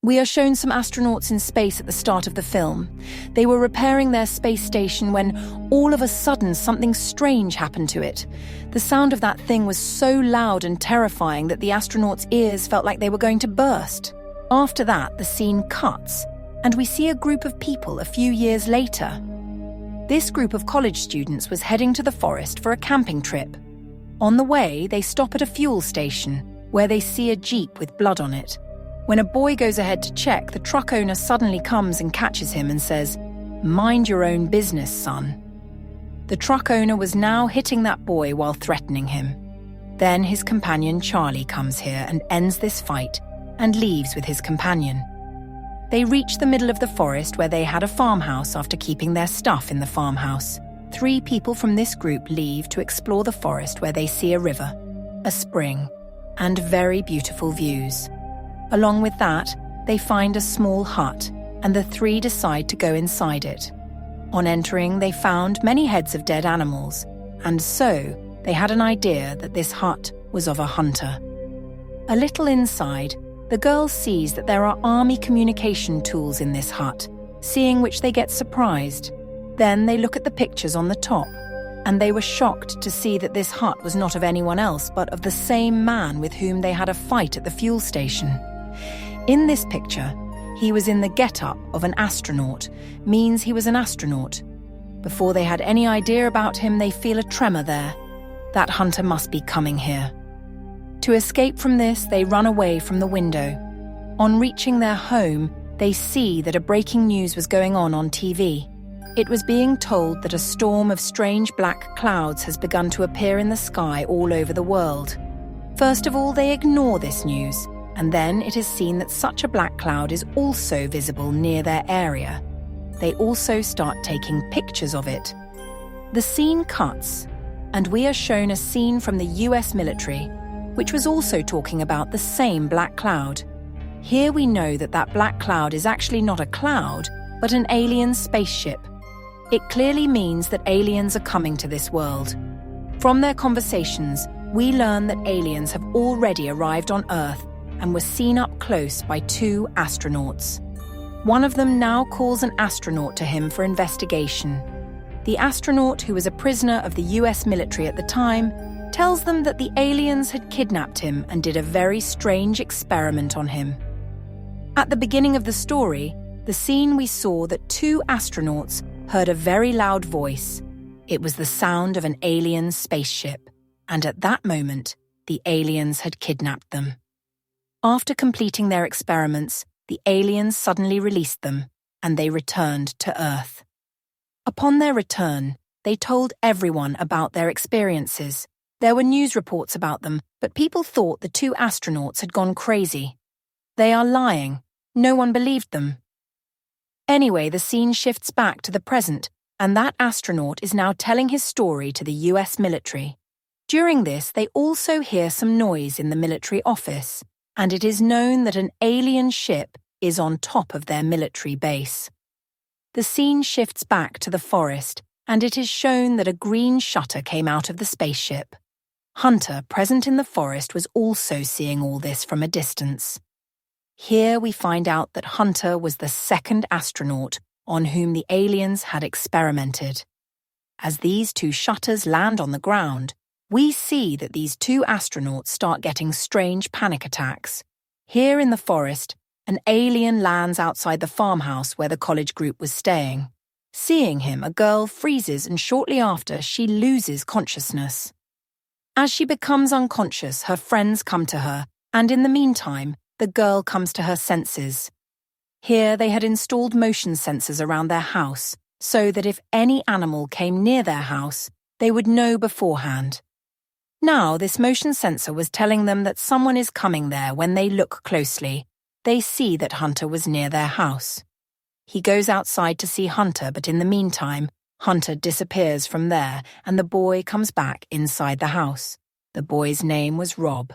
We are shown some astronauts in space at the start of the film. They were repairing their space station when all of a sudden something strange happened to it. The sound of that thing was so loud and terrifying that the astronauts' ears felt like they were going to burst. After that, the scene cuts, and we see a group of people a few years later. This group of college students was heading to the forest for a camping trip. On the way, they stop at a fuel station, where they see a Jeep with blood on it. When a boy goes ahead to check, the truck owner suddenly comes and catches him and says, "Mind your own business, son." The truck owner was now hitting that boy while threatening him. Then his companion Charlie comes here and ends this fight and leaves with his companion. They reach the middle of the forest where they had a farmhouse after keeping their stuff in the farmhouse. 3 people from this group leave to explore the forest where they see a river, a spring, and very beautiful views. Along with that, they find a small hut, and the 3 decide to go inside it. On entering, they found many heads of dead animals, and so they had an idea that this hut was of a hunter. A little inside, the girl sees that there are army communication tools in this hut, seeing which they get surprised. Then they look at the pictures on the top, and they were shocked to see that this hut was not of anyone else but of the same man with whom they had a fight at the fuel station. In this picture, he was in the get-up of an astronaut, means he was an astronaut. Before they had any idea about him, they feel a tremor there. That hunter must be coming here. To escape from this, they run away from the window. On reaching their home, they see that a breaking news was going on TV. It was being told that a storm of strange black clouds has begun to appear in the sky all over the world. First of all, they ignore this news, and then it is seen that such a black cloud is also visible near their area. They also start taking pictures of it. The scene cuts, and we are shown a scene from the US military, which was also talking about the same black cloud. Here we know that that black cloud is actually not a cloud, but an alien spaceship. It clearly means that aliens are coming to this world. From their conversations, we learn that aliens have already arrived on Earth and were seen up close by 2 astronauts. One of them now calls an astronaut to him for investigation. The astronaut, who was a prisoner of the US military at the time, tells them that the aliens had kidnapped him and did a very strange experiment on him. At the beginning of the story, the scene we saw that 2 astronauts heard a very loud voice. It was the sound of an alien spaceship, and at that moment, the aliens had kidnapped them. After completing their experiments, the aliens suddenly released them, and they returned to Earth. Upon their return, they told everyone about their experiences. There were news reports about them, but people thought the 2 astronauts had gone crazy. They are lying. No one believed them. Anyway, the scene shifts back to the present, and that astronaut is now telling his story to the US military. During this, they also hear some noise in the military office, and it is known that an alien ship is on top of their military base. The scene shifts back to the forest, and it is shown that a green shutter came out of the spaceship. Hunter, present in the forest, was also seeing all this from a distance. Here we find out that Hunter was the 2nd astronaut on whom the aliens had experimented. As these 2 shutters land on the ground, we see that these 2 astronauts start getting strange panic attacks. Here in the forest, an alien lands outside the farmhouse where the college group was staying. Seeing him, a girl freezes, and shortly after, she loses consciousness. As she becomes unconscious, her friends come to her, and in the meantime, the girl comes to her senses. Here they had installed motion sensors around their house, so that if any animal came near their house, they would know beforehand. Now, this motion sensor was telling them that someone is coming there. When they look closely, they see that Hunter was near their house. He goes outside to see Hunter, but in the meantime, Hunter disappears from there, and the boy comes back inside the house. The boy's name was Rob.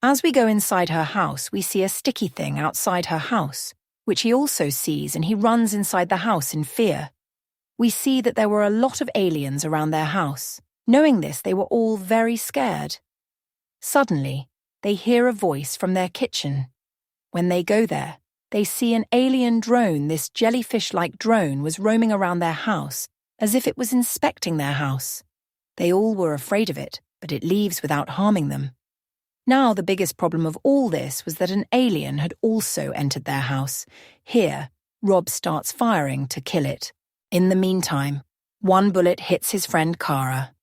As we go inside her house, we see a sticky thing outside her house, which he also sees, and he runs inside the house in fear. We see that there were a lot of aliens around their house. Knowing this, they were all very scared. Suddenly, they hear a voice from their kitchen. When they go there, they see an alien drone. This jellyfish-like drone was roaming around their house as if it was inspecting their house. They all were afraid of it, but it leaves without harming them. Now the biggest problem of all this was that an alien had also entered their house. Here, Rob starts firing to kill it. In the meantime, one bullet hits his friend Kara.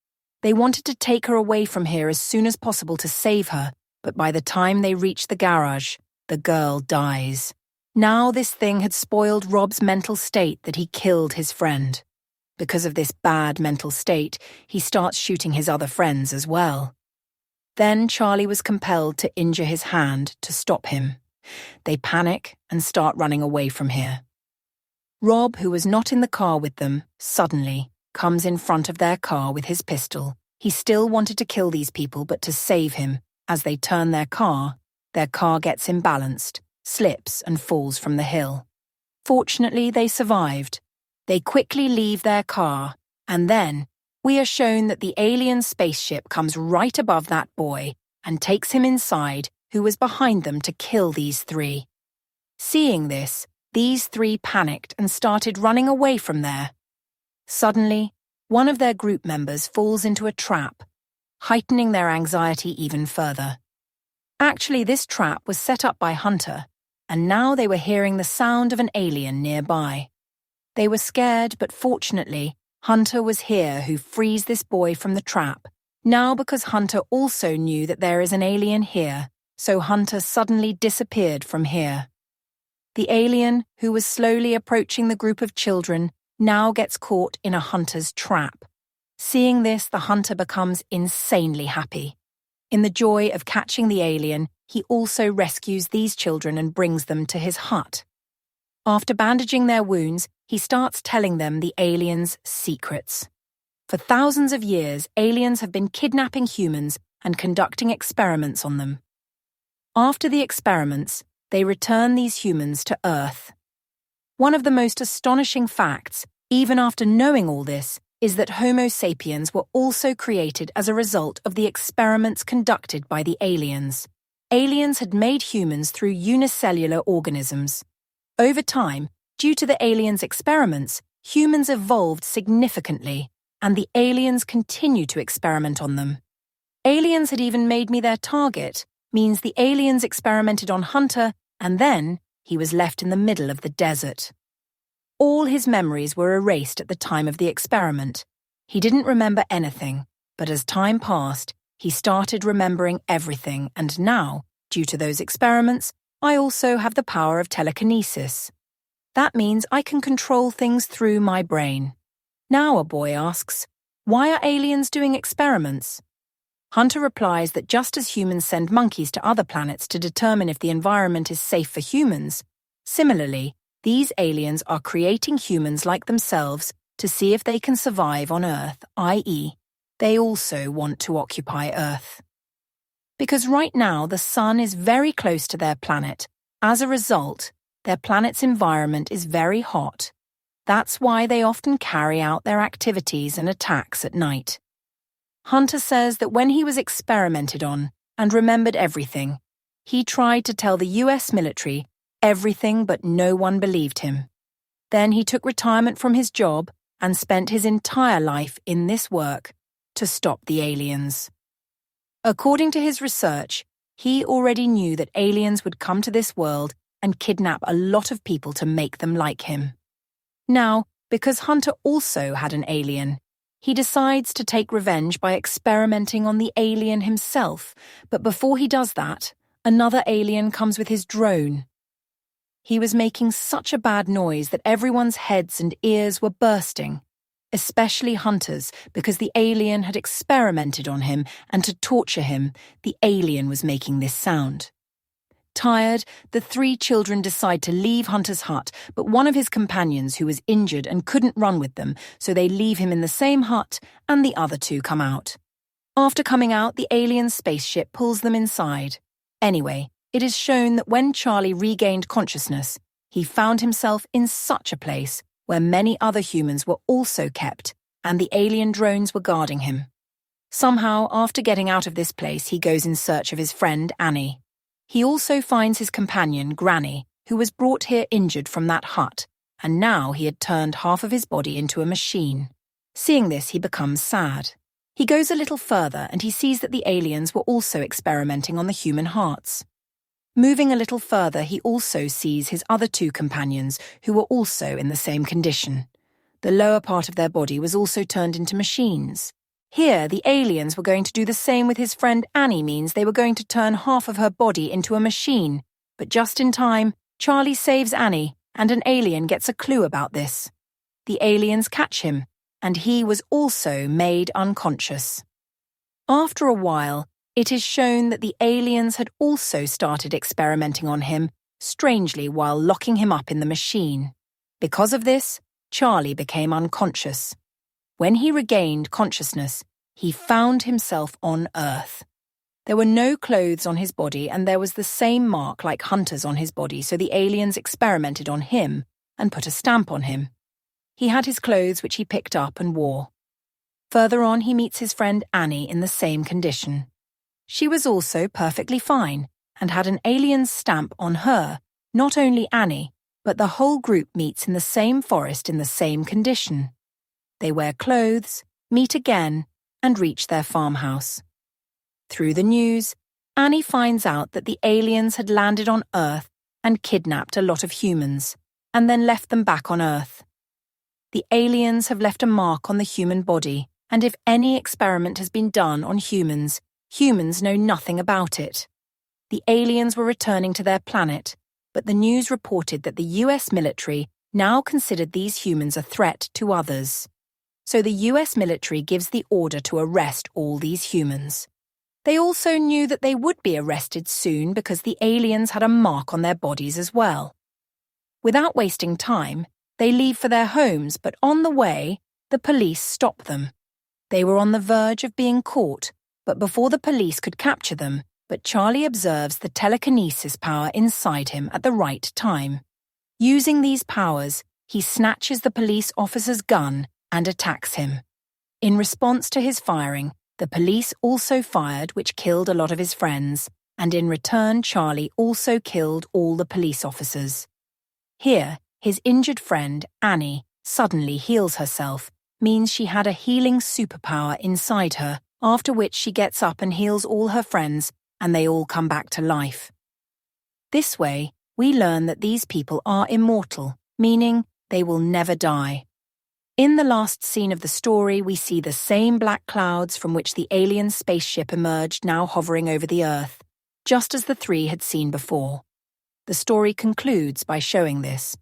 They wanted to take her away from here as soon as possible to save her, but by the time they reach the garage, the girl dies. Now this thing had spoiled Rob's mental state that he killed his friend. Because of this bad mental state, he starts shooting his other friends as well. Then Charlie was compelled to injure his hand to stop him. They panic and start running away from here. Rob, who was not in the car with them, suddenly comes in front of their car with his pistol. He still wanted to kill these people, but to save him, as they turn their car gets imbalanced, slips and falls from the hill. Fortunately, they survived. They quickly leave their car, and then we are shown that the alien spaceship comes right above that boy and takes him inside, who was behind them to kill these three. Seeing this, these three panicked and started running away from there. Suddenly, one of their group members falls into a trap, heightening their anxiety even further. Actually, this trap was set up by Hunter, and now they were hearing the sound of an alien nearby. They were scared, but fortunately, Hunter was here who frees this boy from the trap. Now, because Hunter also knew that there is an alien here, so Hunter suddenly disappeared from here. The alien, who was slowly approaching the group of children, now gets caught in a hunter's trap. Seeing this, the hunter becomes insanely happy. In the joy of catching the alien, he also rescues these children and brings them to his hut. After bandaging their wounds, he starts telling them the aliens' secrets. For thousands of years, aliens have been kidnapping humans and conducting experiments on them. After the experiments, they return these humans to Earth. One of the most astonishing facts, even after knowing all this, is that Homo sapiens were also created as a result of the experiments conducted by the aliens. Aliens had made humans through unicellular organisms. Over time, due to the aliens' experiments, humans evolved significantly, and the aliens continue to experiment on them. Aliens had even made me their target, means the aliens experimented on Hunter, and then he was left in the middle of the desert. All his memories were erased at the time of the experiment. He didn't remember anything, but as time passed, he started remembering everything, and now, due to those experiments, I also have the power of telekinesis. That means I can control things through my brain. Now a boy asks, why are aliens doing experiments? Hunter replies that just as humans send monkeys to other planets to determine if the environment is safe for humans, similarly, these aliens are creating humans like themselves to see if they can survive on Earth, i.e., they also want to occupy Earth. Because right now the sun is very close to their planet. As a result, their planet's environment is very hot. That's why they often carry out their activities and attacks at night. Hunter says that when he was experimented on and remembered everything, he tried to tell the US military everything, but no one believed him. Then he took retirement from his job and spent his entire life in this work to stop the aliens. According to his research, he already knew that aliens would come to this world and kidnap a lot of people to make them like him. Now, because Hunter also had an alien, he decides to take revenge by experimenting on the alien himself, but before he does that, another alien comes with his drone. He was making such a bad noise that everyone's heads and ears were bursting, especially Hunter's, because the alien had experimented on him, and to torture him, the alien was making this sound. Tired, the three children decide to leave Hunter's hut, but one of his companions, who was injured and couldn't run with them, so they leave him in the same hut, and the other two come out. After coming out, the alien spaceship pulls them inside. Anyway, it is shown that when Charlie regained consciousness, he found himself in such a place where many other humans were also kept, and the alien drones were guarding him. Somehow, after getting out of this place, he goes in search of his friend, Annie. He also finds his companion, Granny, who was brought here injured from that hut, and now he had turned half of his body into a machine. Seeing this, he becomes sad. He goes a little further and he sees that the aliens were also experimenting on the human hearts. Moving a little further, he also sees his other two companions who were also in the same condition. The lower part of their body was also turned into machines. Here, the aliens were going to do the same with his friend Annie, means they were going to turn half of her body into a machine. But just in time, Charlie saves Annie, and an alien gets a clue about this. The aliens catch him, and he was also made unconscious. After a while, it is shown that the aliens had also started experimenting on him, strangely while locking him up in the machine. Because of this, Charlie became unconscious. When he regained consciousness, he found himself on Earth. There were no clothes on his body and there was the same mark like Hunter's on his body, so the aliens experimented on him and put a stamp on him. He had his clothes which he picked up and wore. Further on, he meets his friend Annie in the same condition. She was also perfectly fine and had an alien's stamp on her. Not only Annie, but the whole group meets in the same forest in the same condition. They wear clothes, meet again, and reach their farmhouse. Through the news, Annie finds out that the aliens had landed on Earth and kidnapped a lot of humans, and then left them back on Earth. The aliens have left a mark on the human body, and if any experiment has been done on humans, humans know nothing about it. The aliens were returning to their planet, but the news reported that the US military now considered these humans a threat to others. So the US military gives the order to arrest all these humans. They also knew that they would be arrested soon because the aliens had a mark on their bodies as well. Without wasting time, they leave for their homes, but on the way, the police stop them. They were on the verge of being caught, but before the police could capture them, Charlie observes the telekinesis power inside him at the right time. Using these powers, he snatches the police officer's gun and attacks him. In response to his firing, the police also fired, which killed a lot of his friends, and in return Charlie also killed all the police officers. Here, his injured friend, Annie, suddenly heals herself, means she had a healing superpower inside her, after which she gets up and heals all her friends, and they all come back to life. This way, we learn that these people are immortal, meaning they will never die. In the last scene of the story, we see the same black clouds from which the alien spaceship emerged now hovering over the Earth, just as the three had seen before. The story concludes by showing this.